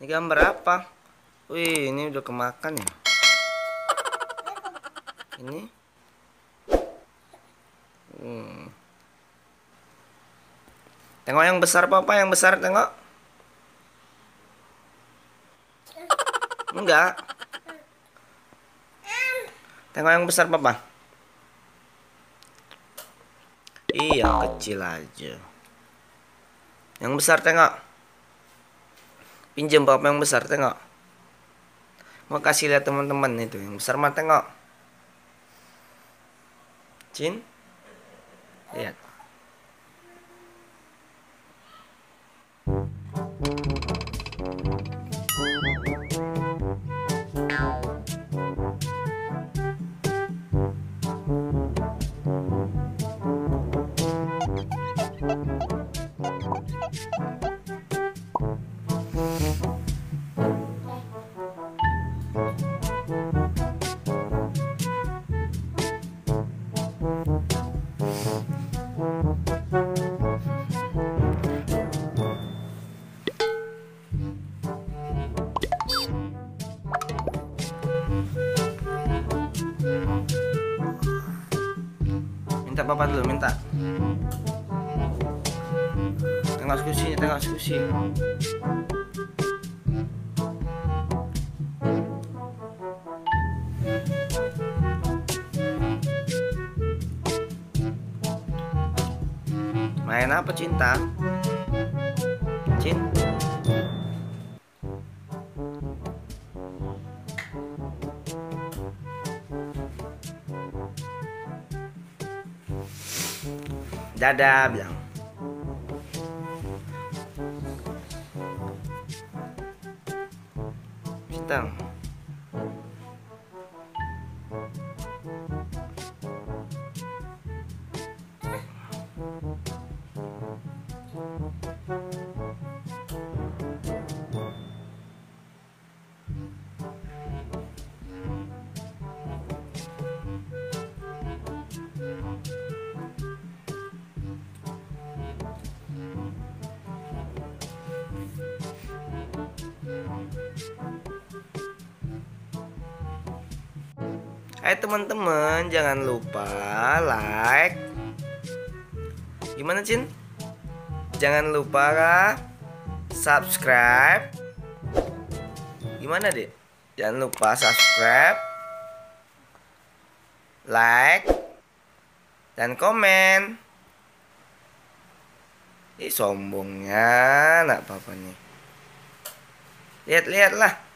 Ini gambar apa? Wih, ini udah kemakan ya. Ini. Tengok yang besar, Papa, yang besar tengok. Enggak. Tengok yang besar, Papa. Iya, kecil aja. Yang besar tengok. Pinjam Papa yang besar tengok. Mau kasih lihat teman-teman itu. Yang besar mah tengok. Cin. Lihat. Minta Papa dulu, minta. Tengok skusinya, tengok skusi. Main apa, Cinta? Cin? Dadah, bilang. Cinta. Hai teman-teman, jangan lupa like. Gimana, Cin? Jangan lupa subscribe. Gimana, Dek? Jangan lupa subscribe, like, dan komen. Ih, sombongnya anak papa nih. Lihat-lihatlah.